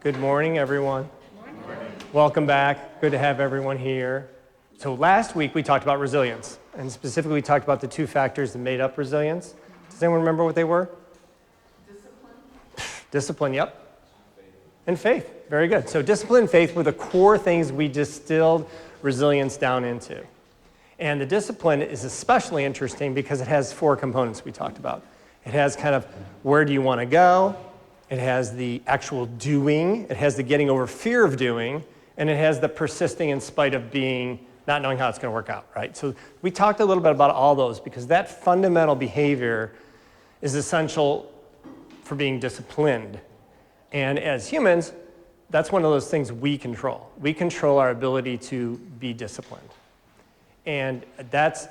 Good morning, everyone. Good morning. Welcome back. Good to have everyone here. So last week we talked about resilience, and specifically we talked about the two factors that made up resilience. Does anyone remember what they were? Discipline, yep. And faith. Very good. So discipline and faith were the core things we distilled resilience down into. And the discipline is especially interesting because it has four components we talked about. It has kind of where do you want to go, it has the actual doing, it has the getting over fear of doing, and it has the persisting in spite of not knowing how it's going to work out, right? So we talked a little bit about all those because that fundamental behavior is essential for being disciplined. And as humans, that's one of those things we control. We control our ability to be disciplined. And that's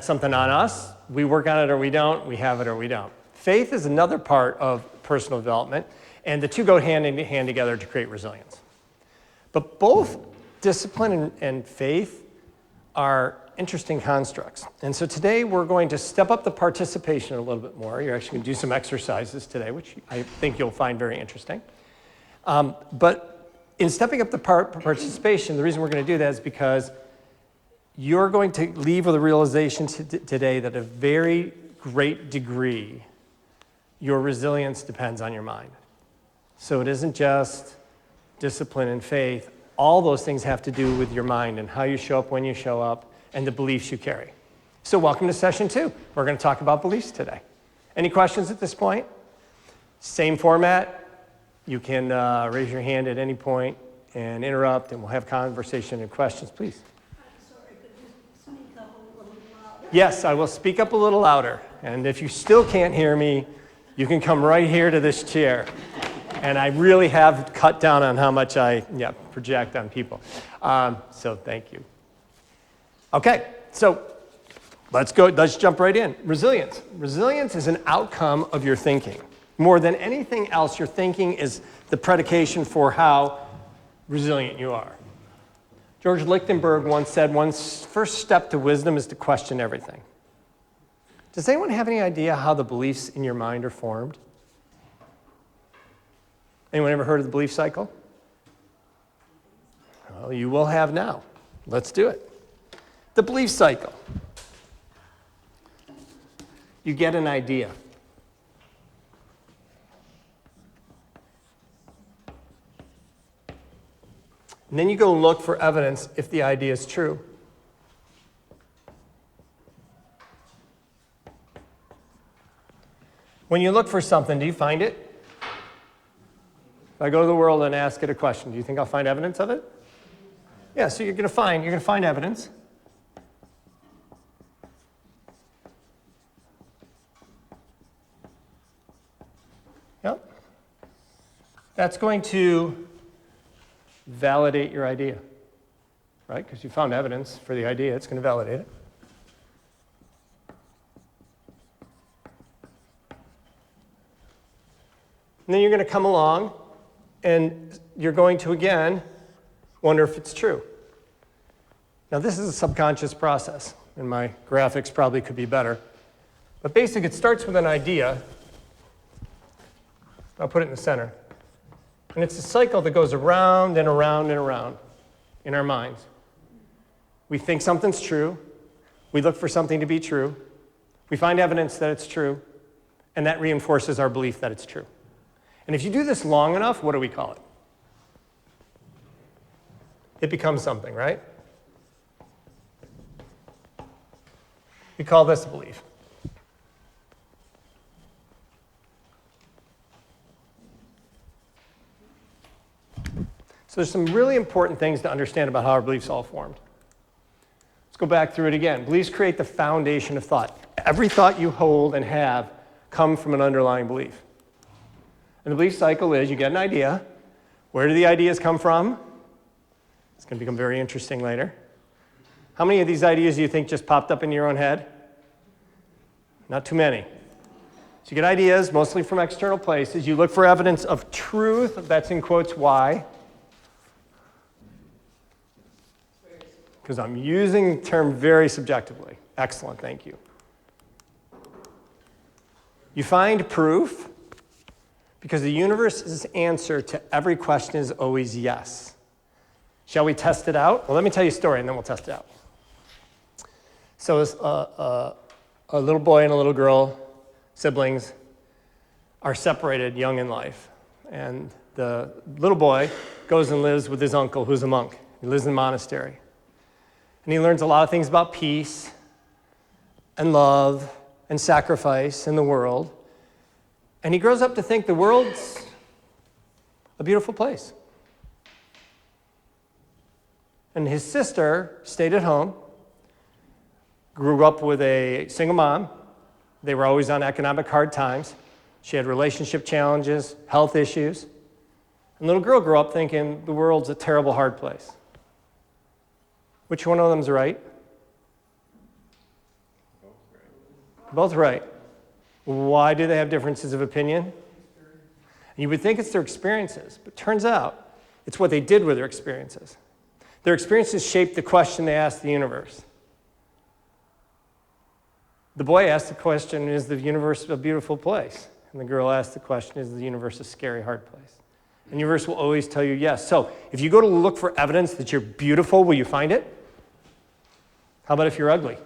something on us. We work on it or we don't. We have it or we don't. Faith is another part of personal development, and the two go hand in hand together to create resilience. But both discipline and faith are interesting constructs. And so today we're going to step up the participation a little bit more. You're actually going to do some exercises today, which I think you'll find very interesting. But in stepping up the participation, the reason we're going to do that is because you're going to leave with a realization today that a very great degree, your resilience depends on your mind. So it isn't just discipline and faith. All those things have to do with your mind and how you show up, when you show up, and the beliefs you carry. So welcome to session 2. We're going to talk about beliefs today. Any questions at this point? Same format. You can raise your hand at any point and interrupt, and we'll have conversation and questions, please. Yes, I will speak up a little louder. And if you still can't hear me, you can come right here to this chair. And I really have cut down on how much I project on people. So thank you. Okay, so let's jump right in. Resilience. Resilience is an outcome of your thinking. More than anything else, your thinking is the predication for how resilient you are. George Lichtenberg once said, one's first step to wisdom is to question everything. Does anyone have any idea how the beliefs in your mind are formed? Anyone ever heard of the belief cycle? Well, you will have now. Let's do it. The belief cycle. You get an idea. And then you go look for evidence if the idea is true. When you look for something, do you find it? If I go to the world and ask it a question, do you think I'll find evidence of it? Yeah, so you're going to find evidence. Yep. That's going to validate your idea, right? Because you found evidence for the idea, it's going to validate it. And then you're going to come along and you're going to, again, wonder if it's true. Now, this is a subconscious process, and my graphics probably could be better. But basically, it starts with an idea. I'll put it in the center. And it's a cycle that goes around and around and around in our minds. We think something's true. We look for something to be true. We find evidence that it's true. And that reinforces our belief that it's true. And if you do this long enough, what do we call it? It becomes something, right? We call this a belief. So there's some really important things to understand about how our beliefs all formed. Let's go back through it again. Beliefs create the foundation of thought. Every thought you hold and have come from an underlying belief. And the belief cycle is you get an idea. Where do the ideas come from? It's going to become very interesting later. How many of these ideas do you think just popped up in your own head? Not too many. So you get ideas, mostly from external places. You look for evidence of truth. That's in quotes, why? Because I'm using the term very subjectively. Excellent, thank you. You find proof. Because the universe's answer to every question is always yes. Shall we test it out? Well, let me tell you a story, and then we'll test it out. So a little boy and a little girl, siblings, are separated young in life. And the little boy goes and lives with his uncle, who's a monk. He lives in a monastery. And he learns a lot of things about peace and love and sacrifice in the world. And he grows up to think the world's a beautiful place. And his sister stayed at home, grew up with a single mom. They were always on economic hard times. She had relationship challenges, health issues. And the little girl grew up thinking the world's a terrible, hard place. Which one of them's right? Both right. Why do they have differences of opinion? You would think it's their experiences, but turns out it's what they did with their experiences. Their experiences shaped the question they asked the universe. The boy asked the question, is the universe a beautiful place? And the girl asked the question, is the universe a scary, hard place? And the universe will always tell you yes. So if you go to look for evidence that you're beautiful, will you find it? How about if you're ugly?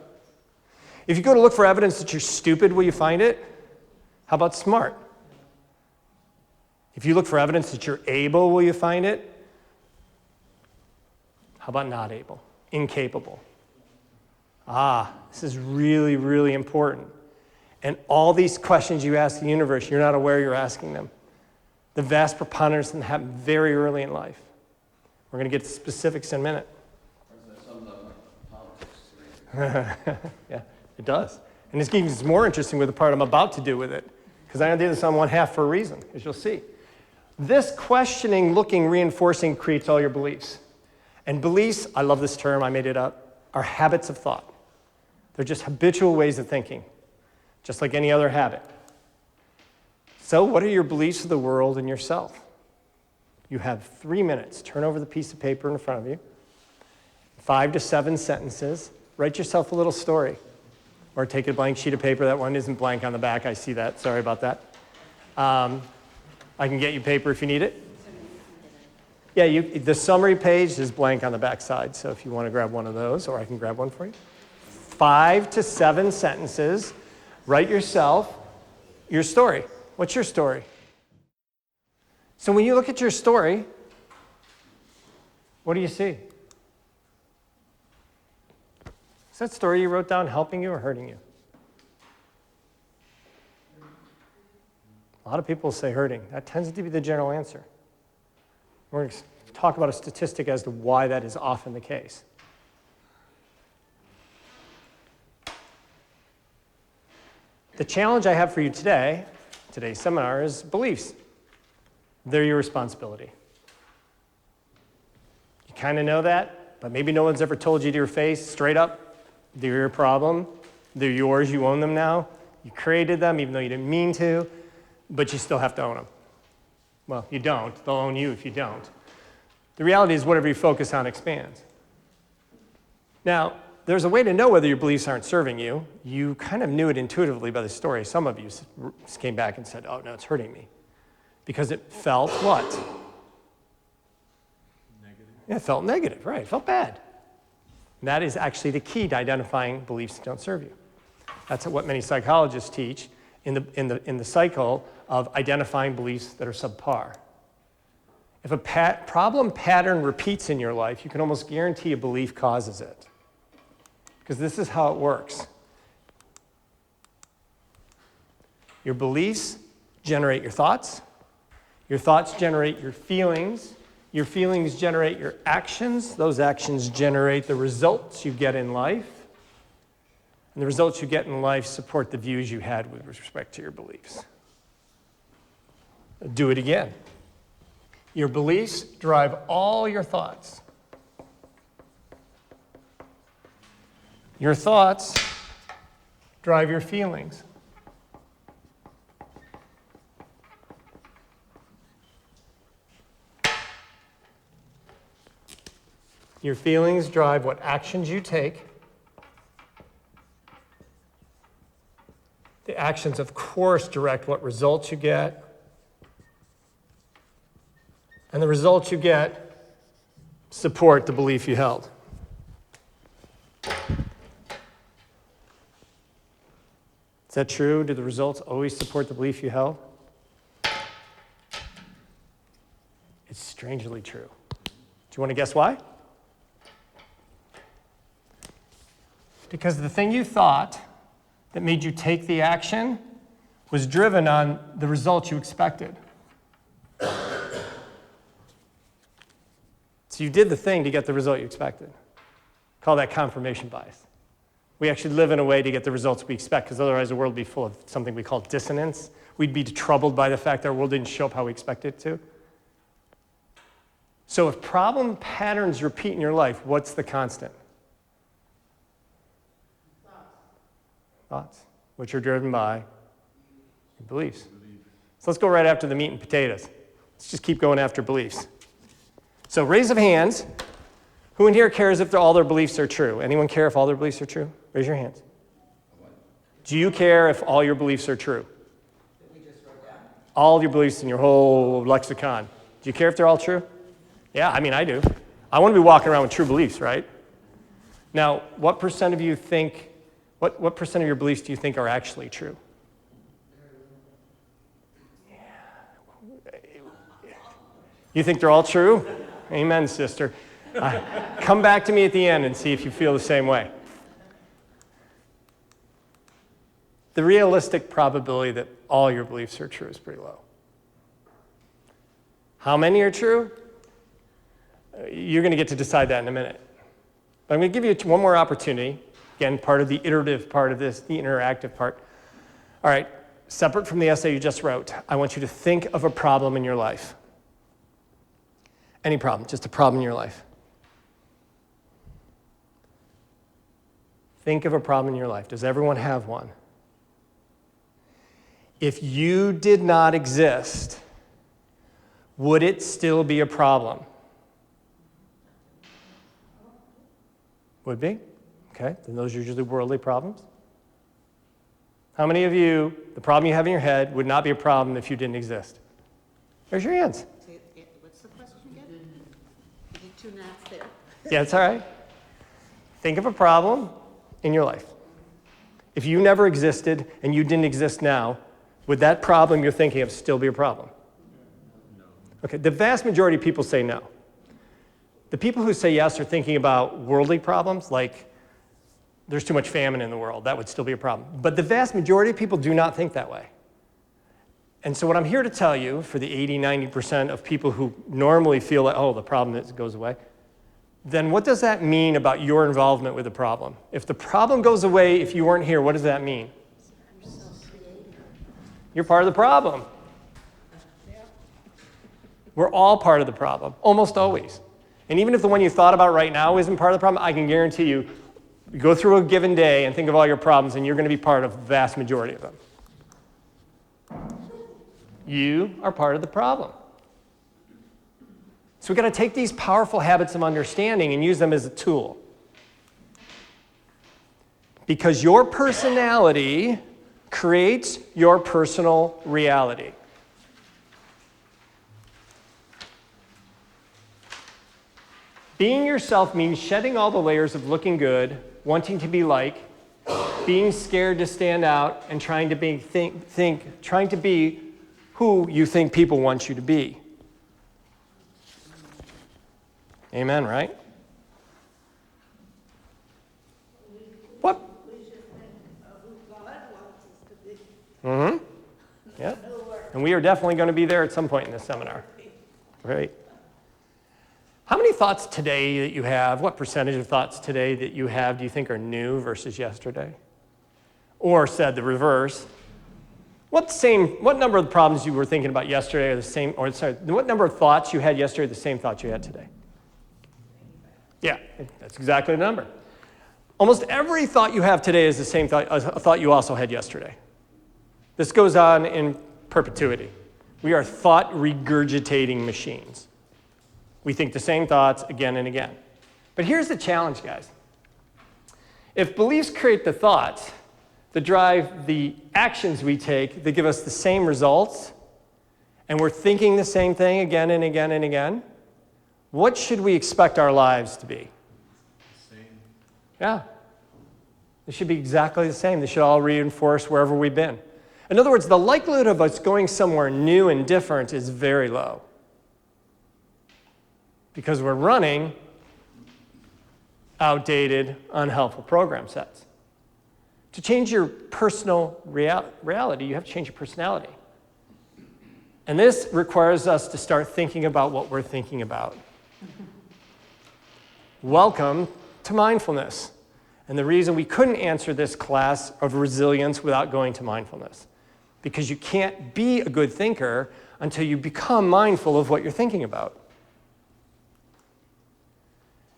If you go to look for evidence that you're stupid, will you find it? How about smart? If you look for evidence that you're able, will you find it? How about not able? Incapable. This is really, really important. And all these questions you ask the universe, you're not aware you're asking them. The vast preponderance of them happen very early in life. We're going to get to specifics in a minute. Yeah, it does. And it's even more interesting with the part I'm about to do with it, because I did this on one half for a reason, as you'll see. This questioning, looking, reinforcing creates all your beliefs. And beliefs, I love this term, I made it up, are habits of thought. They're just habitual ways of thinking, just like any other habit. So what are your beliefs of the world and yourself? You have 3 minutes. Turn over the piece of paper in front of you. 5 to 7 sentences. Write yourself a little story. Or take a blank sheet of paper. That one isn't blank on the back. I see that. Sorry about that. I can get you paper if you need it. Yeah, the summary page is blank on the back side. So if you want to grab one of those, or I can grab one for you. 5 to 7 sentences. Write yourself your story. What's your story? So when you look at your story, what do you see? Is that story you wrote down helping you or hurting you? A lot of people say hurting. That tends to be the general answer. We're going to talk about a statistic as to why that is often the case. The challenge I have for you today, today's seminar, is beliefs. They're your responsibility. You kind of know that, but maybe no one's ever told you to your face, straight up, they're your problem. They're yours, you own them now. You created them even though you didn't mean to, but you still have to own them. Well, you don't. They'll own you if you don't. The reality is whatever you focus on expands. Now, there's a way to know whether your beliefs aren't serving you. You kind of knew it intuitively by the story. Some of you came back and said, oh, no, it's hurting me. Because it felt what? Negative. Yeah, it felt negative, right. It felt bad. And that is actually the key to identifying beliefs that don't serve you. That's what many psychologists teach in the cycle of identifying beliefs that are subpar. If a problem pattern repeats in your life, you can almost guarantee a belief causes it. Because this is how it works. Your beliefs generate your thoughts generate your feelings generate your actions, those actions generate the results you get in life, and the results you get in life support the views you had with respect to your beliefs. Do it again. Your beliefs drive all your thoughts. Your thoughts drive your feelings. Your feelings drive what actions you take. The actions, of course, direct what results you get. And the results you get support the belief you held. Is that true? Do the results always support the belief you held? It's strangely true. Do you want to guess why? Because the thing you thought that made you take the action was driven on the results you expected. So you did the thing to get the result you expected. Call that confirmation bias. We actually live in a way to get the results we expect, because otherwise the world would be full of something we call dissonance. We'd be troubled by the fact that our world didn't show up how we expected it to. So if problem patterns repeat in your life, what's the constant? Thoughts, which are driven by your beliefs. So let's go right after the meat and potatoes. Let's just keep going after beliefs. So raise of hands. Who in here cares if all their beliefs are true? Anyone care if all their beliefs are true? Raise your hands. Do you care if all your beliefs are true? All your beliefs in your whole lexicon. Do you care if they're all true? Yeah, I mean, I do. I want to be walking around with true beliefs, right? Now, what percent of you think, what percent of your beliefs do you think are actually true? You think they're all true? Amen, sister. Come back to me at the end and see if you feel the same way. The realistic probability that all your beliefs are true is pretty low. How many are true? You're going to get to decide that in a minute. But I'm going to give you one more opportunity. Again, part of the iterative part of this, the interactive part. All right, separate from the essay you just wrote, I want you to think of a problem in your life. Any problem, just a problem in your life. Think of a problem in your life. Does everyone have one? If you did not exist, would it still be a problem? Would be? Okay, then those are usually worldly problems. How many of you, the problem you have in your head would not be a problem if you didn't exist? Raise your hands. What's the question again? You did 2 naps there. Yeah, it's all right. Think of a problem in your life. If you never existed and you didn't exist now, would that problem you're thinking of still be a problem? No. Okay, the vast majority of people say no. The people who say yes are thinking about worldly problems, like there's too much famine in the world. That would still be a problem. But the vast majority of people do not think that way. And so what I'm here to tell you, for the 80, 90% of people who normally feel that, oh, the problem goes away, then what does that mean about your involvement with the problem? If the problem goes away if you weren't here, what does that mean? You're part of the problem. We're all part of the problem, almost always. And even if the one you thought about right now isn't part of the problem, I can guarantee you, go through a given day and think of all your problems, and you're going to be part of the vast majority of them. You are part of the problem. So we've got to take these powerful habits of understanding and use them as a tool. Because your personality creates your personal reality. Being yourself means shedding all the layers of looking good, wanting to be like, being scared to stand out, and trying to be who you think people want you to be. Amen, right? What? We should think of who God wants us to be. Mm-hmm. Yep. And we are definitely going to be there at some point in this seminar. Right. How many thoughts today that you have, what percentage of thoughts today that you have do you think are new versus yesterday? Or said the reverse, what number of the problems you were thinking about yesterday are the same, or sorry, what number of thoughts you had yesterday are the same thoughts you had today? Yeah, that's exactly the number. Almost every thought you have today is the same thought, a thought you also had yesterday. This goes on in perpetuity. We are thought regurgitating machines. We think the same thoughts again and again. But here's the challenge, guys. If beliefs create the thoughts that drive the actions we take that give us the same results, and we're thinking the same thing again and again and again, what should we expect our lives to be? Same. Yeah. They should be exactly the same. They should all reinforce wherever we've been. In other words, the likelihood of us going somewhere new and different is very low. Because we're running outdated, unhelpful program sets. To change your personal reality, you have to change your personality. And this requires us to start thinking about what we're thinking about. Welcome to mindfulness. And the reason we couldn't answer this class of resilience without going to mindfulness, because you can't be a good thinker until you become mindful of what you're thinking about.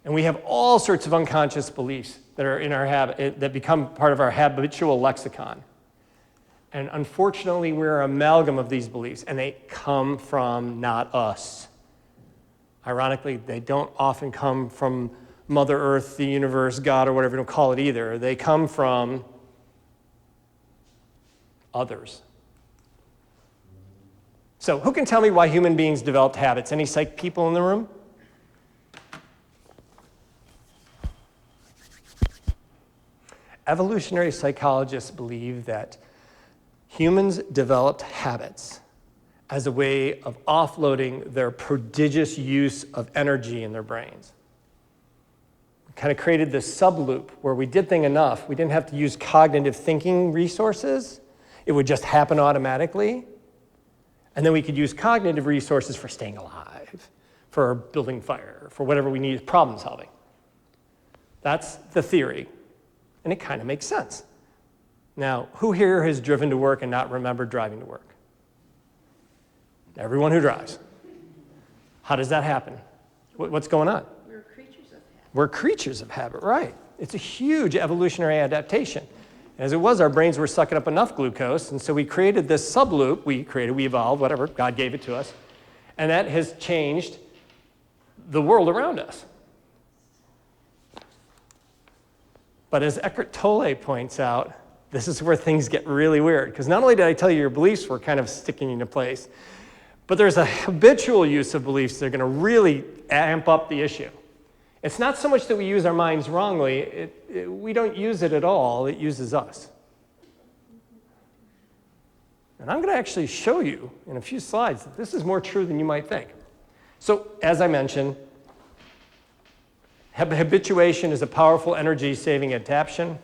And we have all sorts of unconscious beliefs that are in our habit, that become part of our habitual lexicon. And unfortunately, we're an amalgam of these beliefs, and they come from not us. Ironically, they don't often come from Mother Earth, the universe, God, or whatever you call it either. They come from others. So who can tell me why human beings developed habits? Any psych people in the room? Evolutionary psychologists believe that humans developed habits as a way of offloading their prodigious use of energy in their brains. We kind of created this subloop where we did things enough, we didn't have to use cognitive thinking resources. It would just happen automatically. And then we could use cognitive resources for staying alive, for building fire, for whatever we need, problem solving. That's the theory. And it kind of makes sense. Now, who here has driven to work and not remembered driving to work? Everyone who drives. How does that happen? What's going on? We're creatures of habit. We're creatures of habit, right. It's a huge evolutionary adaptation. As it was, our brains were sucking up enough glucose, and so we created this subloop. We evolved, whatever, God gave it to us. And that has changed the world around us. But as Eckhart Tolle points out, this is where things get really weird. Because not only did I tell you your beliefs were kind of sticking into place, but there's a habitual use of beliefs that are going to really amp up the issue. It's not so much that we use our minds wrongly. We don't use it at all. It uses us. And I'm going to actually show you in a few slides that this is more true than you might think. So, as I mentioned, habituation is a powerful energy-saving adaptation,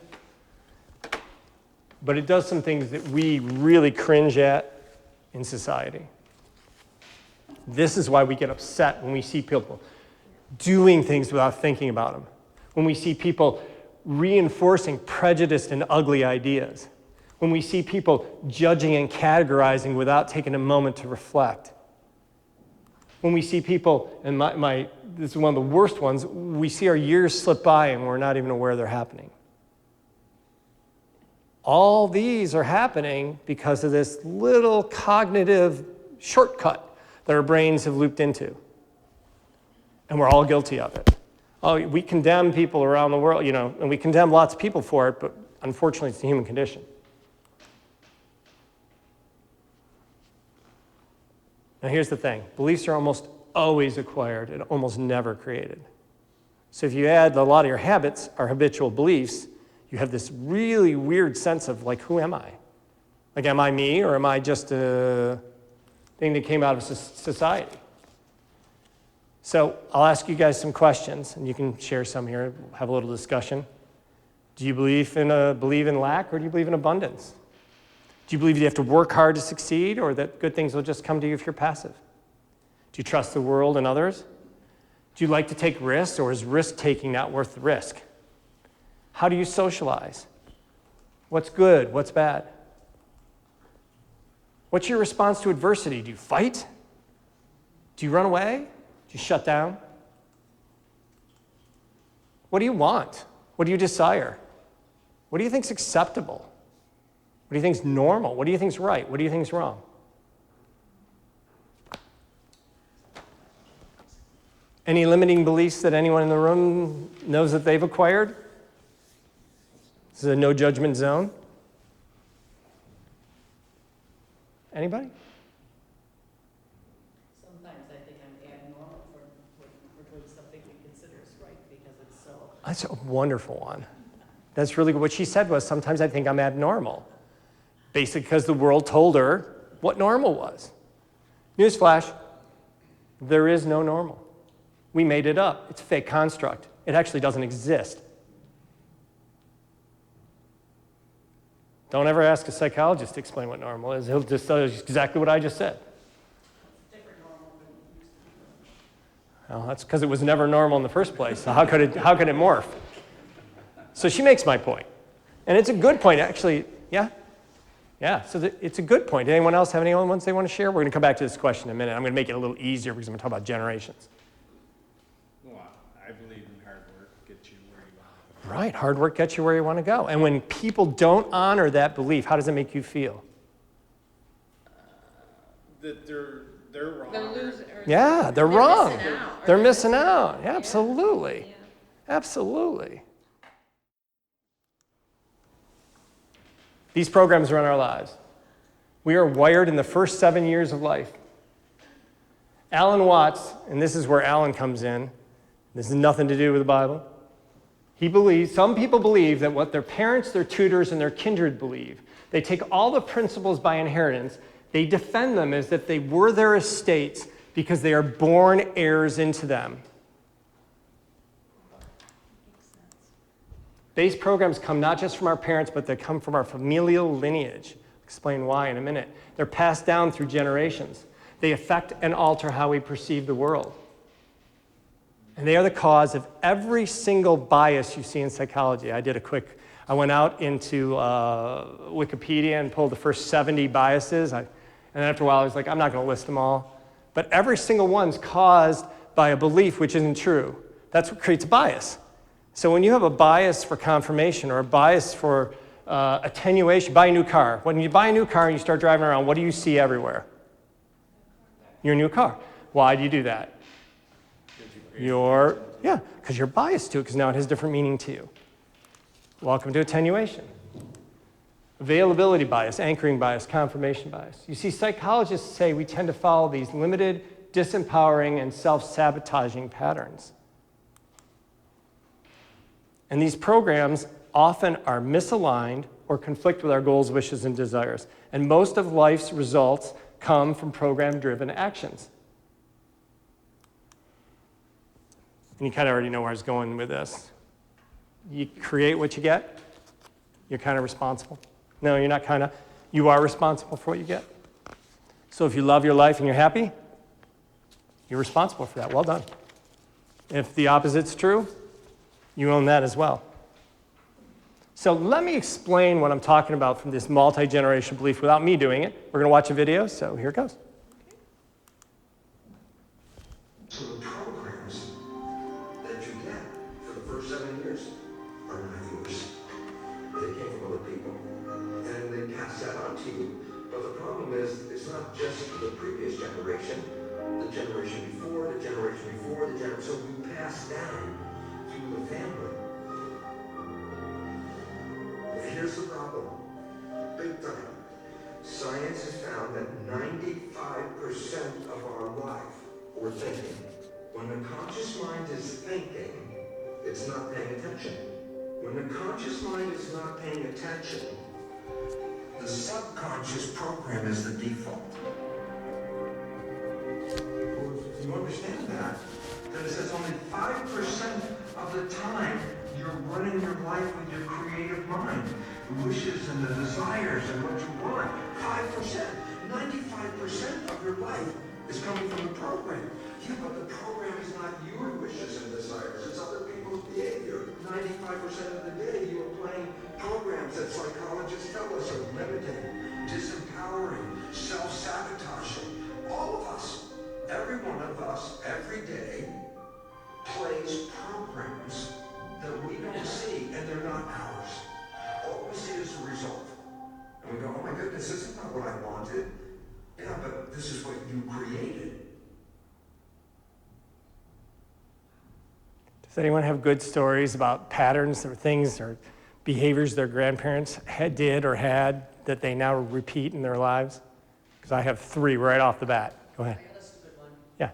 but it does some things that we really cringe at in society. This is why we get upset when we see people doing things without thinking about them, when we see people reinforcing prejudiced and ugly ideas, when we see people judging and categorizing without taking a moment to reflect. When we see people, and this is one of the worst ones, we see our years slip by and we're not even aware they're happening. All these are happening because of this little cognitive shortcut that our brains have looped into. And we're all guilty of it. Oh, we condemn people around the world, and we condemn lots of people for it, but unfortunately it's the human condition. Now here's the thing. Beliefs are almost always acquired and almost never created. So if you add a lot of your habits, our habitual beliefs, you have this really weird sense of, like, who am I? Like, am I me, or am I just a thing that came out of society? So I'll ask you guys some questions, and you can share some here, have a little discussion. Do you believe in lack, or do you believe in abundance? Do you believe you have to work hard to succeed, or that good things will just come to you if you're passive? Do you trust the world and others? Do you like to take risks, or is risk-taking not worth the risk? How do you socialize? What's good? What's bad? What's your response to adversity? Do you fight? Do you run away? Do you shut down? What do you want? What do you desire? What do you think's acceptable? What do you think's normal? What do you think's right? What do you think's wrong? Any limiting beliefs that anyone in the room knows that they've acquired? This is a no judgment zone. Anybody? That's a wonderful one. That's really good. What she said was, sometimes I think I'm abnormal. Basically because the world told her what normal was. Newsflash, there is no normal. We made it up. It's a fake construct. It actually doesn't exist. Don't ever ask a psychologist to explain what normal is. He'll just tell you exactly what I just said. Well, that's because it was never normal in the first place. So how could it morph? So she makes my point. And it's a good point, actually. Yeah? Yeah, so it's a good point. Anyone else have any other ones they want to share? We're going to come back to this question in a minute. I'm going to make it a little easier because I'm going to talk about generations. Well, I believe in hard work gets you where you want to go. Right, hard work gets you where you want to go. And when people don't honor that belief, how does it make you feel? That they're wrong. They're losing. Yeah, they're wrong. Missing out. They're missing out. Yeah, absolutely. Yeah. Absolutely. These programs run our lives. We are wired in the first 7 years of life. Alan Watts, and this is where Alan comes in. This has nothing to do with the Bible. Some people believe that what their parents, their tutors, and their kindred believe, they take all the principles by inheritance, they defend them as if they were their estates because they are born heirs into them. Base programs come not just from our parents, but they come from our familial lineage. I'll explain why in a minute. They're passed down through generations. They affect and alter how we perceive the world. And they are the cause of every single bias you see in psychology. I went out into Wikipedia and pulled the first 70 biases. And after a while, I was like, I'm not going to list them all. But every single one's caused by a belief which isn't true. That's what creates a bias. So when you have a bias for confirmation or a bias for attenuation, buy a new car. When you buy a new car and you start driving around, what do you see everywhere? Your new car. Why do you do that? Because you're biased to it, because now it has different meaning to you. Welcome to attenuation. Availability bias, anchoring bias, confirmation bias. You see, psychologists say we tend to follow these limited, disempowering, and self-sabotaging patterns. And these programs often are misaligned or conflict with our goals, wishes, and desires. And most of life's results come from program-driven actions. And you kind of already know where I was going with this. You create what you get. You're kind of responsible. No, you're not kind of. You are responsible for what you get. So if you love your life and you're happy, you're responsible for that. Well done. If the opposite's true, you own that as well. So let me explain what I'm talking about from this multi-generational belief without me doing it. We're going to watch a video, so here it goes. So the programs that you get for the first 7 years are not yours. They came from other people, and they pass that on to you. But the problem is, it's not just the previous generation, the generation before, the generation before, the generation. So we pass down through the family. Here's the problem. Big time. Science has found that 95% of our life we're thinking. When the conscious mind is thinking, it's not paying attention. When the conscious mind is not paying attention, the subconscious program is the default. If you understand that, then it says only 5% of the time you're running your life with your creative mind, the wishes and the desires and what you want. 5%. 95% of your life is coming from the program. Yeah, but the program is not your wishes and desires. It's other people's behavior. 95% of the day you are playing programs that psychologists tell us are limiting, disempowering, self-sabotaging. All of us, every one of us, every day, plays programs that we don't see, and they're not ours. All we see is the result. And we go, oh my goodness, this is not what I wanted. Yeah, but this is what you created. Does anyone have good stories about patterns or things or behaviors their grandparents did or had that they now repeat in their lives? Because I have 3 right off the bat. Go ahead. I got a stupid one. Yeah.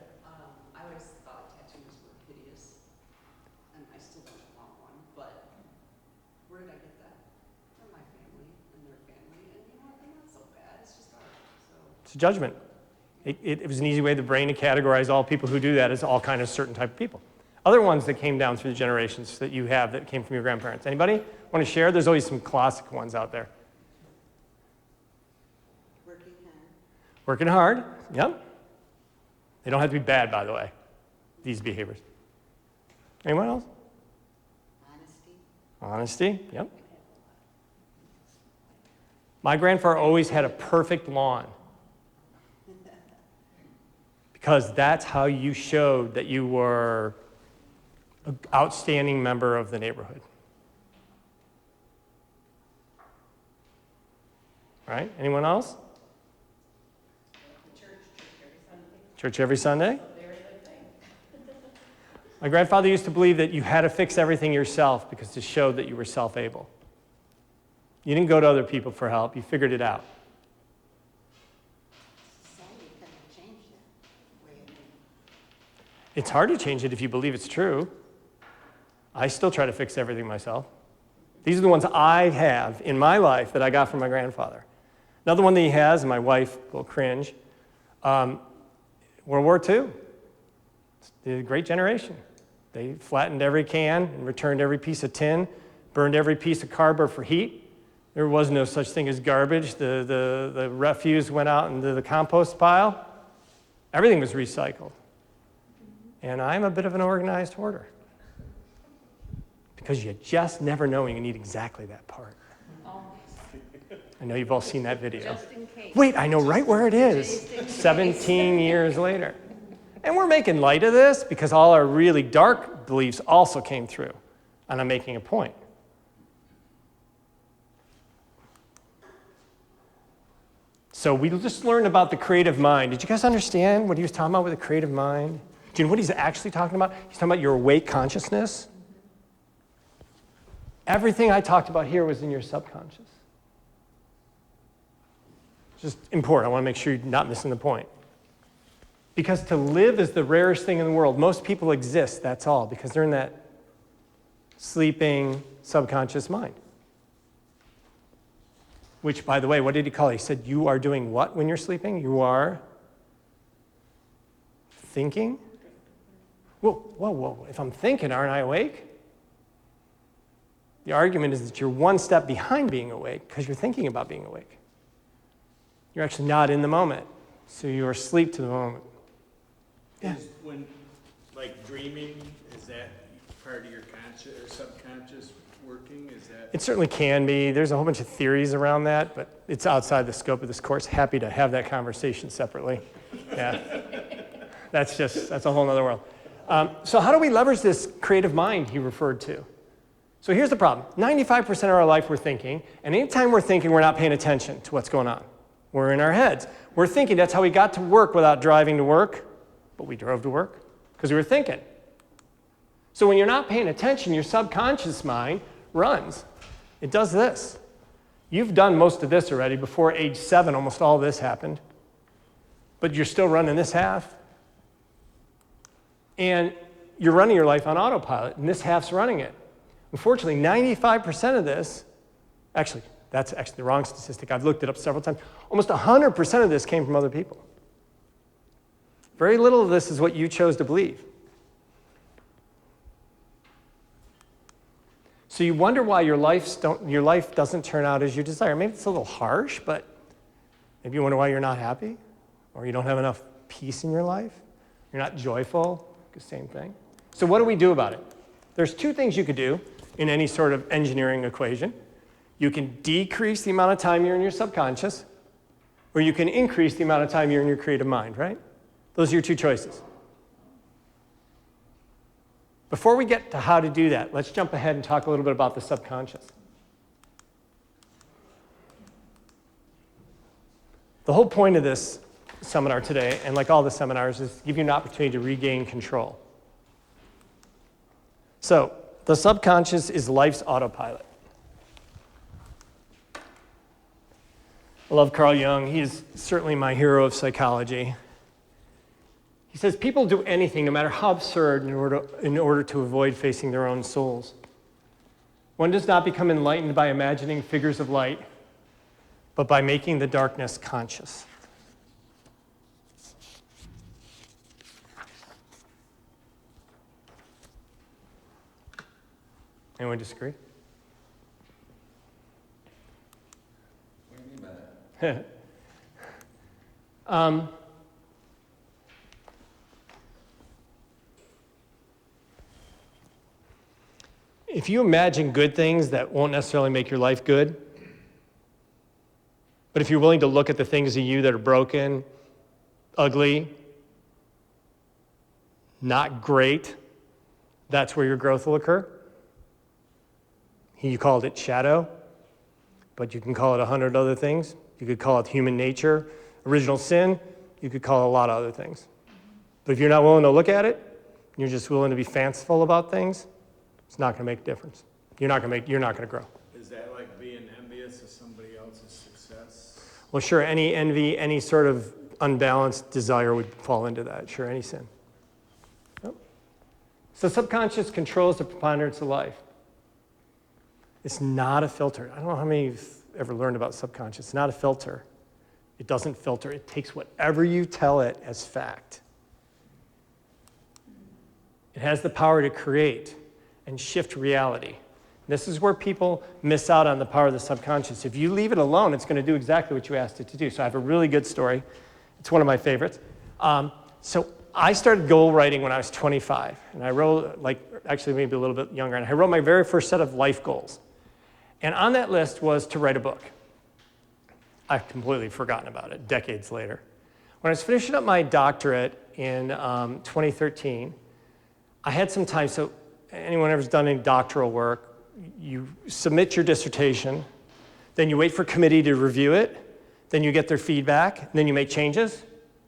I always thought tattoos were hideous, and I still don't want a judgment. It was an easy way of the brain to categorize all people who do that as all kind of certain type of people. Other ones that came down through the generations that you have that came from your grandparents. Anybody want to share? There's always some classic ones out there. Working hard. Working hard, yep. They don't have to be bad, by the way, these behaviors. Anyone else? Honesty, yep. My grandfather always had a perfect lawn because that's how you showed that you were an outstanding member of the neighborhood. Right? Anyone else? Church every Sunday. My grandfather used to believe that you had to fix everything yourself because it showed that you were self-able. You didn't go to other people for help. You figured it out. Society kind of changed that way of thinking. It's hard to change it if you believe it's true. I still try to fix everything myself. These are the ones I have in my life that I got from my grandfather. Another one that he has, and my wife will cringe, World War II. The Great Generation. They flattened every can and returned every piece of tin, burned every piece of cardboard for heat. There was no such thing as garbage. The refuse went out into the compost pile. Everything was recycled. And I'm a bit of an organized hoarder. Because you just never know when you need exactly that part. I know you've all seen that video. Just in case. Wait, I know right where it is. 17 years later. And we're making light of this because all our really dark beliefs also came through. And I'm making a point. So we just learned about the creative mind. Did you guys understand what he was talking about with the creative mind? Do you know what he's actually talking about? He's talking about your awake consciousness. Everything I talked about here was in your subconscious. Just important. I want to make sure you're not missing the point. Because to live is the rarest thing in the world. Most people exist, that's all, because they're in that sleeping subconscious mind. Which, by the way, what did he call it? He said, you are doing what when you're sleeping? You are thinking? Whoa. If I'm thinking, aren't I awake? The argument is that you're one step behind being awake because you're thinking about being awake. You're actually not in the moment. So you're asleep to the moment. Yeah. Is when, like dreaming, is that part of your conscious or subconscious working? Is that? It certainly can be. There's a whole bunch of theories around that, but it's outside the scope of this course. Happy to have that conversation separately. Yeah. That's a whole other world. So how do we leverage this creative mind he referred to? So here's the problem. 95% of our life we're thinking, and anytime we're thinking, we're not paying attention to what's going on. We're in our heads. We're thinking. That's how we got to work without driving to work, but we drove to work because we were thinking. So when you're not paying attention, your subconscious mind runs. It does this. You've done most of this already. Before age 7, almost all this happened. But you're still running this half. And you're running your life on autopilot, and this half's running it. Unfortunately, 95% of this, actually, that's actually the wrong statistic. I've looked it up several times. Almost 100% of this came from other people. Very little of this is what you chose to believe. So you wonder why your life doesn't turn out as you desire. Maybe it's a little harsh, but maybe you wonder why you're not happy, or you don't have enough peace in your life. You're not joyful. The same thing. So what do we do about it? There's two things you could do in any sort of engineering equation. You can decrease the amount of time you're in your subconscious, or you can increase the amount of time you're in your creative mind, right? Those are your two choices. Before we get to how to do that, let's jump ahead and talk a little bit about the subconscious. The whole point of this seminar today, and like all the seminars, is to give you an opportunity to regain control. So, the subconscious is life's autopilot. I love Carl Jung. He is certainly my hero of psychology. He says people do anything, no matter how absurd, in order to avoid facing their own souls. One does not become enlightened by imagining figures of light, but by making the darkness conscious. Anyone disagree? What do you mean by that? If you imagine good things that won't necessarily make your life good, but if you're willing to look at the things in you that are broken, ugly, not great, that's where your growth will occur. You called it shadow, but you can call it 100 other things. You could call it human nature, original sin. You could call it a lot of other things. But if you're not willing to look at it, you're just willing to be fanciful about things, it's not going to make a difference. You're not going to grow. Is that like being envious of somebody else's success? Well, sure, any envy, any sort of unbalanced desire would fall into that. Sure, any sin. Yep. So subconscious controls the preponderance of life. It's not a filter. I don't know how many of you've ever learned about subconscious. It's not a filter. It doesn't filter. It takes whatever you tell it as fact. It has the power to create and shift reality. This is where people miss out on the power of the subconscious. If you leave it alone, it's going to do exactly what you asked it to do. So I have a really good story. It's one of my favorites. So I started goal writing when I was 25. And I wrote, actually maybe a little bit younger, and I wrote my very first set of life goals. And on that list was to write a book. I've completely forgotten about it decades later. When I was finishing up my doctorate in 2013, I had some time. So anyone who's done any doctoral work, you submit your dissertation, then you wait for committee to review it, then you get their feedback, then you make changes,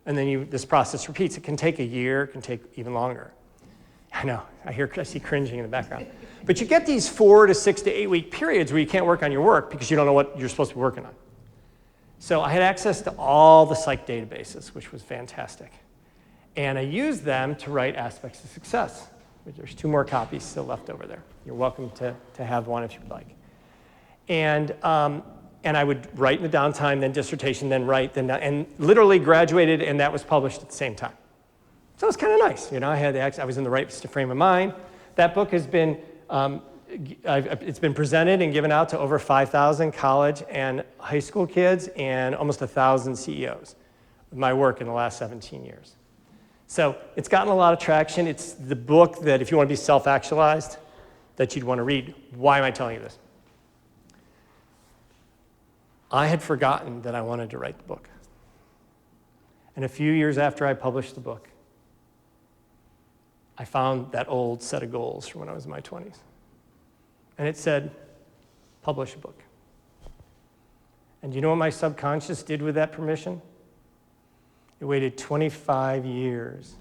and then this process repeats. It can take a year, it can take even longer. I know, I see cringing in the background. But you get these 4 to 6 to 8 week periods where you can't work on your work because you don't know what you're supposed to be working on. So I had access to all the psych databases, which was fantastic. And I used them to write aspects of success. There's 2 more copies still left over there. You're welcome to have one if you'd like. And I would write in the downtime, then dissertation, then write, and literally graduated, and that was published at the same time. So it was kind of nice. I had the access. I was in the right frame of mind. That book has been, it's been presented and given out to over 5,000 college and high school kids and almost 1,000 CEOs with my work in the last 17 years. So it's gotten a lot of traction. It's the book that if you want to be self-actualized, that you'd want to read. Why am I telling you this? I had forgotten that I wanted to write the book. And a few years after I published the book, I found that old set of goals from when I was in my 20s. And it said, publish a book. And you know what my subconscious did with that permission? It waited 25 years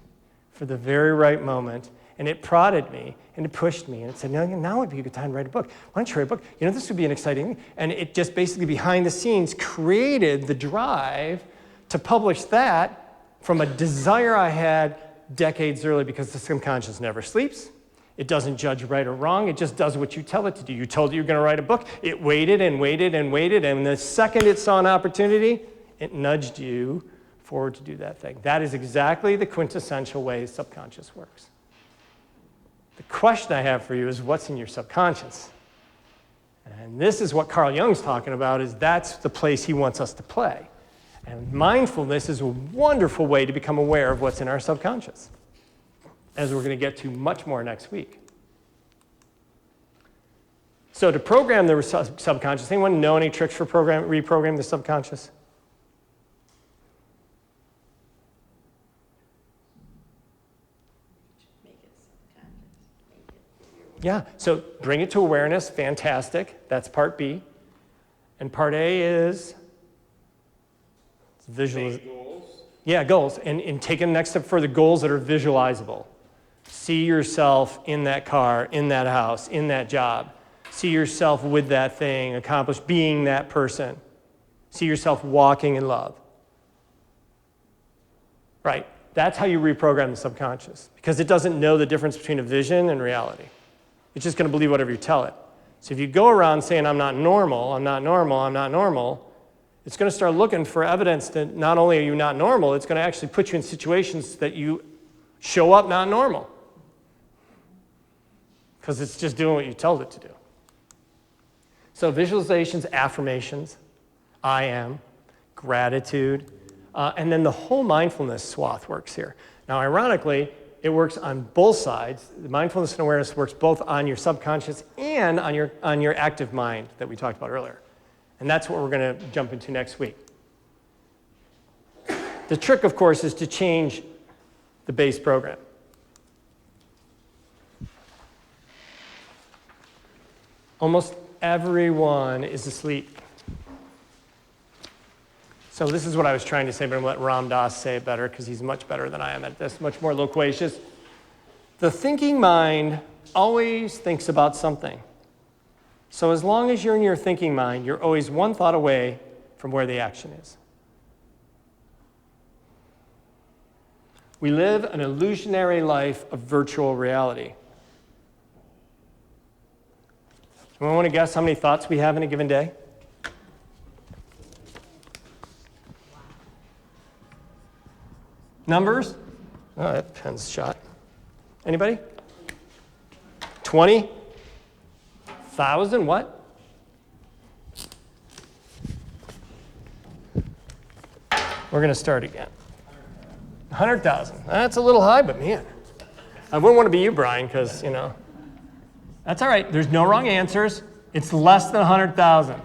for the very right moment, and it prodded me, and it pushed me, and it said, now would be a good time to write a book. Why don't you write a book? This would be an exciting thing. And it just basically behind the scenes created the drive to publish that from a desire I had decades early, because the subconscious never sleeps. It doesn't judge right or wrong. It just does what you tell it to do. You told it you're going to write a book. It waited and waited and waited, and the second it saw an opportunity, it nudged you forward to do that thing. That is exactly the quintessential way the subconscious works. The question I have for you is, what's in your subconscious? And this is what Carl Jung's talking about, is that's the place he wants us to play. And mindfulness is a wonderful way to become aware of what's in our subconscious, as we're going to get to much more next week. So to program the subconscious, anyone know any tricks for reprogramming the subconscious? Make it subconscious. Yeah, so bring it to awareness, fantastic. That's part B. And part A is visualization. Goals? Yeah, goals. And take it the next step further, goals that are visualizable. See yourself in that car, in that house, in that job. See yourself with that thing, accomplish being that person. See yourself walking in love. Right, that's how you reprogram the subconscious, because it doesn't know the difference between a vision and reality. It's just going to believe whatever you tell it. So if you go around saying, I'm not normal, I'm not normal, I'm not normal, it's going to start looking for evidence that not only are you not normal, it's going to actually put you in situations that you show up not normal. because it's just doing what you told it to do. So visualizations, affirmations, I am, gratitude, and then the whole mindfulness swath works here. Now, ironically, it works on both sides. The mindfulness and awareness works both on your subconscious and on your active mind that we talked about earlier. And that's what we're going to jump into next week. The trick, of course, is to change the base program. Almost everyone is asleep. So this is what I was trying to say, but I'm going to let Ram Dass say it better because he's much better than I am at this, much more loquacious. The thinking mind always thinks about something. So as long as you're in your thinking mind, you're always one thought away from where the action is. We live an illusionary life of virtual reality. Anyone want to guess how many thoughts we have in a given day? Numbers? Oh, that pen's shot. Anybody? 20,000? What? We're going to start again. 100,000. That's a little high, but man, I wouldn't want to be you, Brian, because, that's all right. There's no wrong answers. It's less than 100,000. Would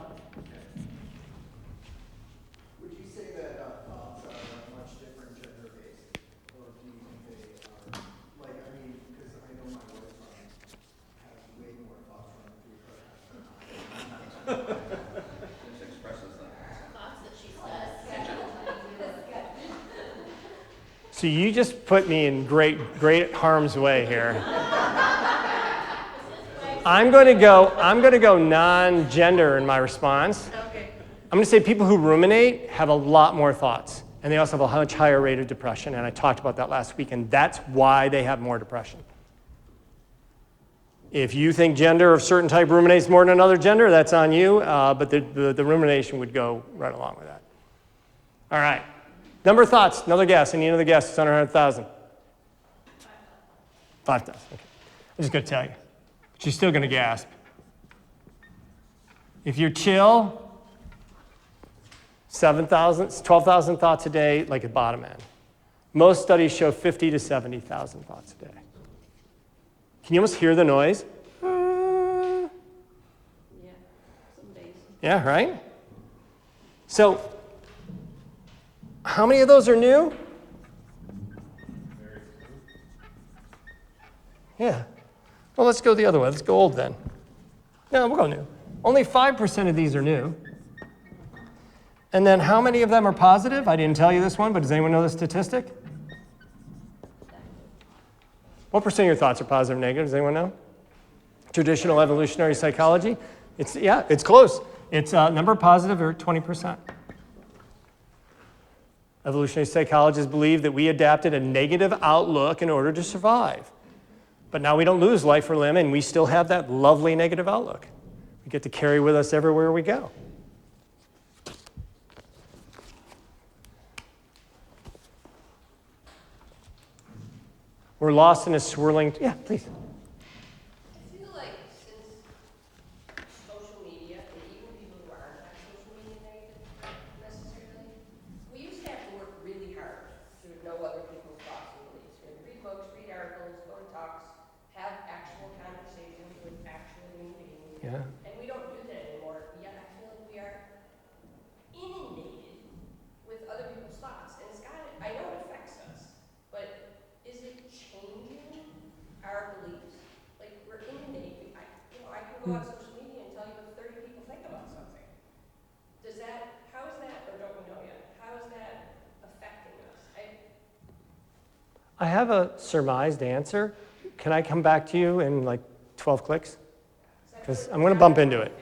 you say that thoughts are much different gender-based, or do you think they are, because I know my wife has way more thoughts running through her head than I. Just expresses that. Thoughts that she says. So you just put me in great harm's way here. I'm going to go non-gender in my response. Okay. I'm going to say people who ruminate have a lot more thoughts, and they also have a much higher rate of depression, and I talked about that last week, and that's why they have more depression. If you think gender of certain type ruminates more than another gender, that's on you, but the rumination would go right along with that. All right. Number of thoughts, another guess. Any other guess? It's under 100,000. 5,000. Okay. I'm just going to tell you. But you're still going to gasp. If you're chill, 12,000 thoughts a day, like at bottom end. Most studies show 50 to 70,000 thoughts a day. Can you almost hear the noise? Yeah, some days. Yeah, right? So, how many of those are new? Yeah. Well, let's go the other way. Let's go old then. No, we'll go new. Only 5% of these are new. And then how many of them are positive? I didn't tell you this one, but does anyone know the statistic? What percent of your thoughts are positive or negative? Does anyone know? Traditional evolutionary psychology? It's close. It's number positive or 20%. Evolutionary psychologists believe that we adapted a negative outlook in order to survive. But now we don't lose life or limb, and we still have that lovely negative outlook. We get to carry with us everywhere we go. We're lost in a swirling, yeah, please. I feel like since social media, and even people who aren't on social media necessarily, we used to have to work really hard to know other people's thoughts and beliefs. We had to read books, read articles, go to talks, have actual conversations with actual human beings. Yeah. And we don't do that anymore, yet I feel like we are inundated with other people's thoughts. And I know it affects us, but is it changing our beliefs? Like, we're inundated. I can go on social media and tell you what 30 people think about something. How is that, or don't we know yet, how is that affecting us? I have a surmised answer. Can I come back to you in like 12 clicks? Because I'm going to bump into it.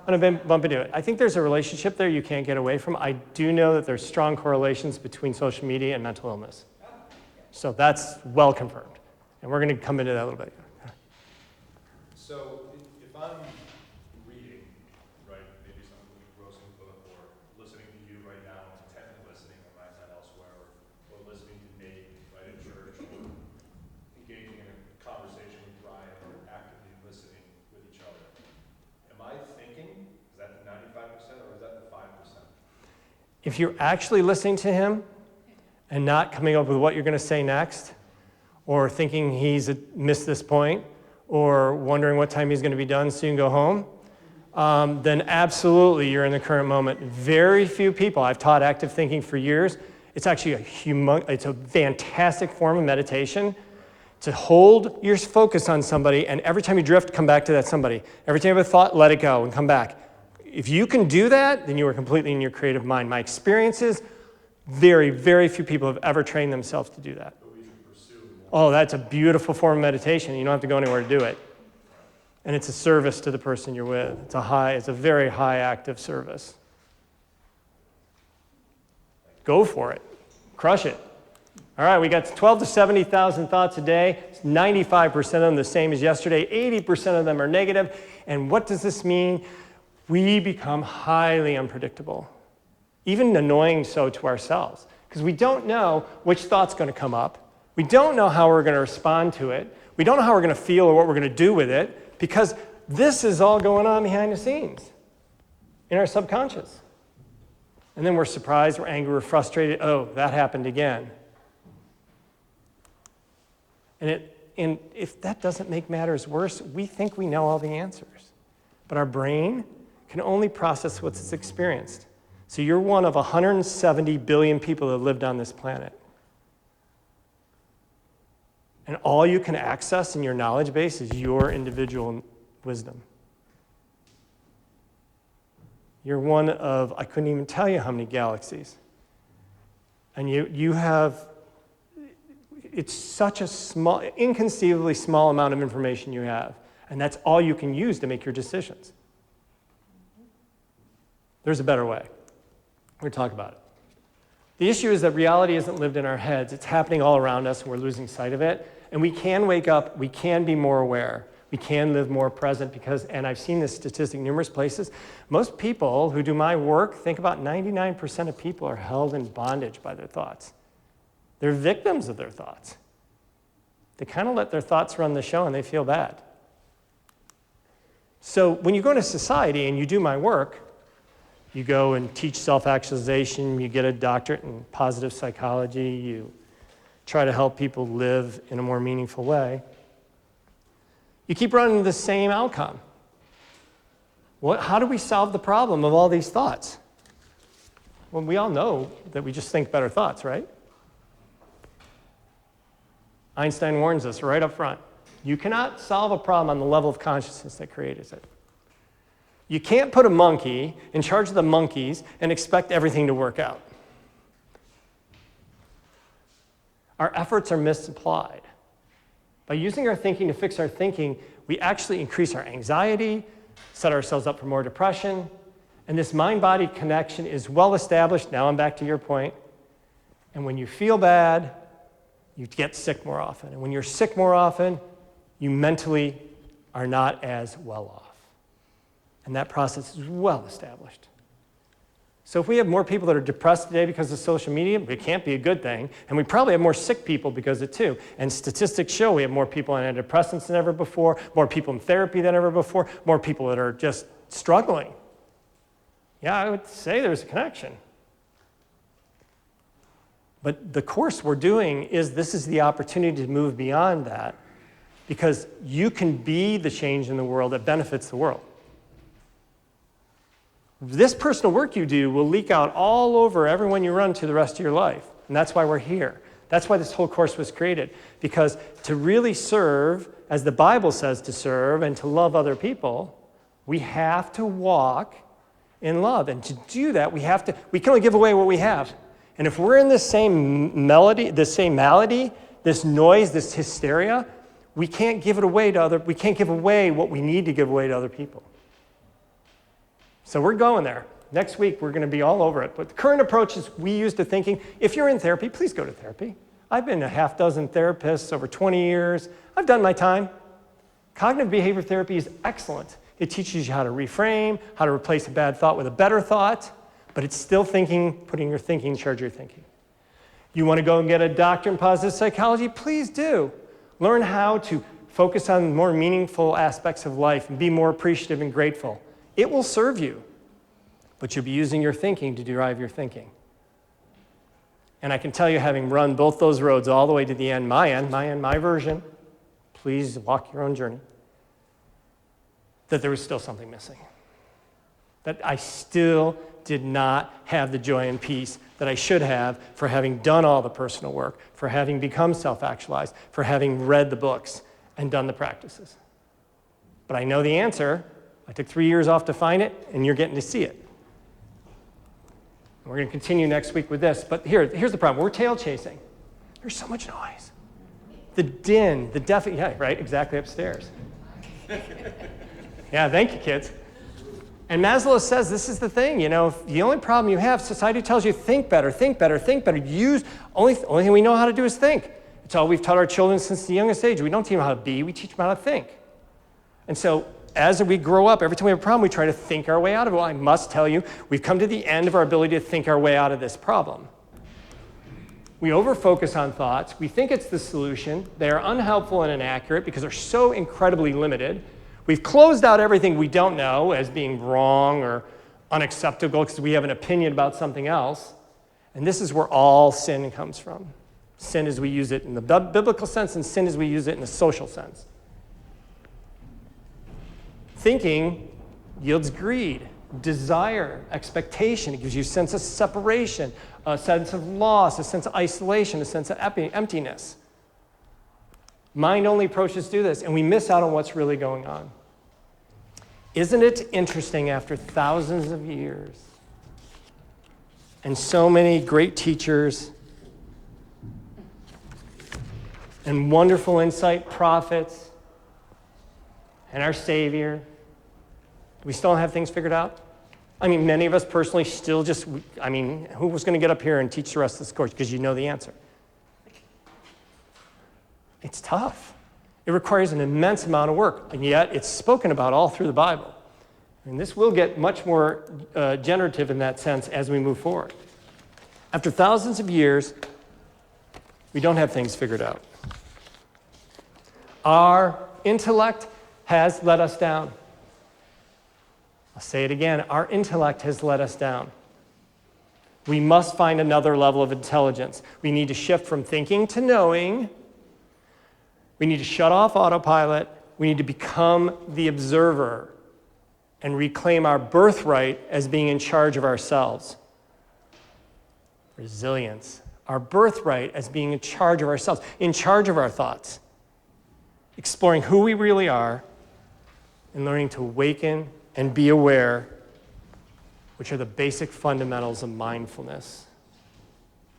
I'm going to bump into it. I think there's a relationship there you can't get away from. I do know that there's strong correlations between social media and mental illness. So that's well confirmed. And we're going to come into that a little bit. So if I'm reading, right, maybe something grossing book, or listening to you right now, intently listening, my mind's not elsewhere, or listening to Nate, right, at church, or engaging in a conversation with Brian, or actively If you're actually listening to him and not coming up with what you're going to say next, or thinking he's missed this point, or wondering what time he's going to be done so you can go home, then absolutely you're in the current moment. Very few people, I've taught active thinking for years, it's actually it's a fantastic form of meditation to hold your focus on somebody, and every time you drift, come back to that somebody. Every time you have a thought, let it go and come back. If you can do that, then you are completely in your creative mind. My experience is very, very few people have ever trained themselves to do that. Oh, that's a beautiful form of meditation. You don't have to go anywhere to do it. And it's a service to the person you're with. It's a very high active service. Go for it. Crush it. All right, we got 12 to 70,000 thoughts a day. 95% of them the same as yesterday. 80% of them are negative. And what does this mean? We become highly unpredictable, even annoying so to ourselves, because we don't know which thought's going to come up. We don't know how we're going to respond to it. We don't know how we're going to feel or what we're going to do with it, because this is all going on behind the scenes in our subconscious. And then we're surprised, we're angry, we're frustrated. Oh, that happened again. And if that doesn't make matters worse, we think we know all the answers. But our brain can only process what it's experienced. So you're one of 170 billion people that lived on this planet. And all you can access in your knowledge base is your individual wisdom. You're one of, I couldn't even tell you how many galaxies. And you have, it's such a small, inconceivably small amount of information you have. And that's all you can use to make your decisions. There's a better way. We're going to talk about it. The issue is that reality isn't lived in our heads. It's happening all around us, and we're losing sight of it. And we can wake up. We can be more aware. We can live more present because, and I've seen this statistic numerous places, most people who do my work think about 99% of people are held in bondage by their thoughts. They're victims of their thoughts. They kind of let their thoughts run the show, and they feel bad. So when you go into society and you do my work, you go and teach self-actualization, you get a doctorate in positive psychology, you try to help people live in a more meaningful way, you keep running the same outcome. How do we solve the problem of all these thoughts? Well, we all know that we just think better thoughts, right? Einstein warns us right up front. You cannot solve a problem on the level of consciousness that created it. You can't put a monkey in charge of the monkeys and expect everything to work out. Our efforts are misapplied. By using our thinking to fix our thinking, we actually increase our anxiety, set ourselves up for more depression, and this mind-body connection is well established. Now I'm back to your point. And when you feel bad, you get sick more often. And when you're sick more often, you mentally are not as well off. And that process is well established. So if we have more people that are depressed today because of social media, it can't be a good thing. And we probably have more sick people because of it too. And statistics show we have more people on antidepressants than ever before, more people in therapy than ever before, more people that are just struggling. Yeah, I would say there's a connection. But the course we're doing this is the opportunity to move beyond that, because you can be the change in the world that benefits the world. This personal work you do will leak out all over everyone you run to the rest of your life. And that's why we're here. That's why this whole course was created. Because to really serve, as the Bible says to serve, and to love other people, we have to walk in love. And to do that, we can only give away what we have. And if we're in this same melody, this noise, this hysteria, we can't give away what we need to give away to other people. So we're going there. Next week, we're going to be all over it. But the current approaches we use to thinking, if you're in therapy, please go to therapy. I've been a half dozen therapists over 20 years. I've done my time. Cognitive behavior therapy is excellent. It teaches you how to reframe, how to replace a bad thought with a better thought, but it's still putting your thinking in charge of your thinking. You want to go and get a doctorate in positive psychology? Please do. Learn how to focus on more meaningful aspects of life and be more appreciative and grateful. It will serve you. but you'll be using your thinking to derive your thinking. And I can tell you, having run both those roads all the way to the end, my version, please walk your own journey, that there was still something missing. That I still did not have the joy and peace that I should have for having done all the personal work, for having become self-actualized, for having read the books and done the practices. But I know the answer. I took 3 years off to find it, and you're getting to see it. We're going to continue next week with this, but here's the problem. We're tail chasing. There's so much noise. The din, the yeah, right, exactly upstairs. Yeah, thank you, kids. And Maslow says this is the thing, the only problem you have, society tells you think better, think better, think better. Only thing we know how to do is think. It's all we've taught our children since the youngest age. We don't teach them how to be, we teach them how to think. And so as we grow up, every time we have a problem, we try to think our way out of it. Well, I must tell you, we've come to the end of our ability to think our way out of this problem. We over-focus on thoughts. We think it's the solution. They are unhelpful and inaccurate because they're so incredibly limited. We've closed out everything we don't know as being wrong or unacceptable because we have an opinion about something else. And this is where all sin comes from. Sin as we use it in the biblical sense, and sin as we use it in the social sense. Thinking yields greed, desire, expectation. It gives you a sense of separation, a sense of loss, a sense of isolation, a sense of emptiness. Mind-only approaches do this, and we miss out on what's really going on. Isn't it interesting, after thousands of years, and so many great teachers, and wonderful insight prophets, and our Savior, we still don't have things figured out? I mean, many of us personally still who was going to get up here and teach the rest of this course because you know the answer? It's tough. It requires an immense amount of work, and yet it's spoken about all through the Bible. And this will get much more generative in that sense as we move forward. After thousands of years, we don't have things figured out. Our intellect has let us down. I'll say it again, our intellect has let us down. We must find another level of intelligence. We need to shift from thinking to knowing. We need to shut off autopilot. We need to become the observer and reclaim our birthright as being in charge of ourselves. Resilience. Our birthright as being in charge of ourselves, in charge of our thoughts. Exploring who we really are and learning to awaken and be aware, which are the basic fundamentals of mindfulness.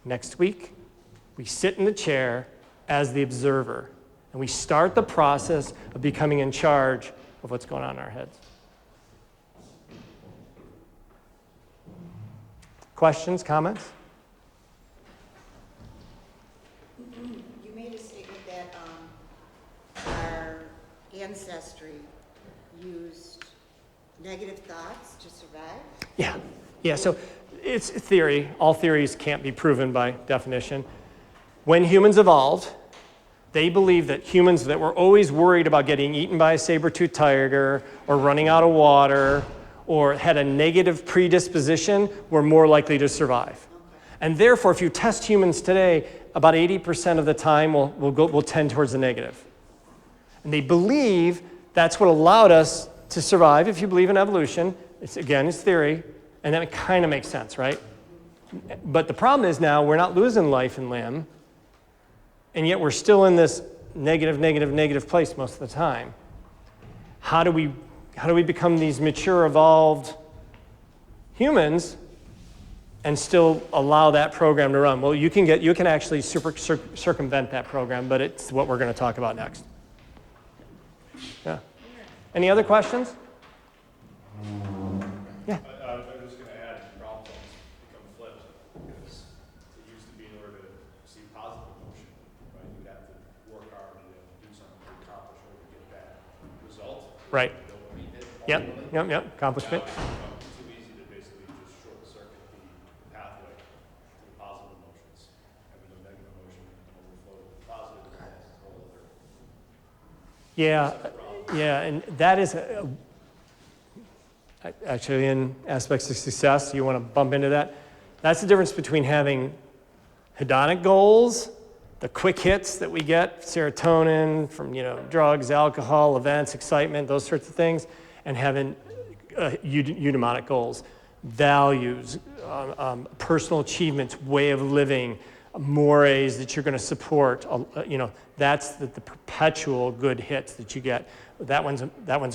Next week, we sit in the chair as the observer, and we start the process of becoming in charge of what's going on in our heads. Questions, comments? You made a statement that our ancestry used negative thoughts to survive? Yeah, so it's theory. All theories can't be proven by definition. When humans evolved, they believed that humans that were always worried about getting eaten by a saber-toothed tiger or running out of water or had a negative predisposition were more likely to survive. Okay. And therefore, if you test humans today, about 80% of the time will tend towards the negative. And they believe that's what allowed us to survive. If you believe in evolution, it's theory, and that kind of makes sense, right? But the problem is now we're not losing life and limb, and yet we're still in this negative place most of the time. How do we become these mature, evolved humans and still allow that program to run? Well, you can actually circumvent that program, but it's what we're going to talk about next. Yeah. Any other questions? Yeah. I was just going to add, problems become flipped because it used to be in order to see positive emotion, right? You'd have to work hard and do something to accomplish or to get that result. Right. Yep. Accomplishment. Now it's too easy to basically just short circuit the pathway to the positive emotions. Having no negative emotion overflow to the positive, that's a whole other. Yeah, and that is actually in aspects of success, you want to bump into that. That's the difference between having hedonic goals, the quick hits that we get, serotonin from drugs, alcohol, events, excitement, those sorts of things, and having eudaimonic goals, values, personal achievements, way of living, mores that you're going to support. That's the perpetual good hits that you get. That one's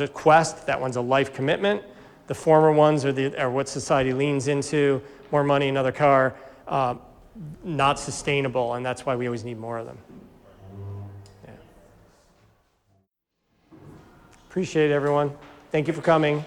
a quest. That one's a life commitment. The former ones are what society leans into: more money, another car. Not sustainable, and that's why we always need more of them. Yeah. Appreciate it, everyone. Thank you for coming.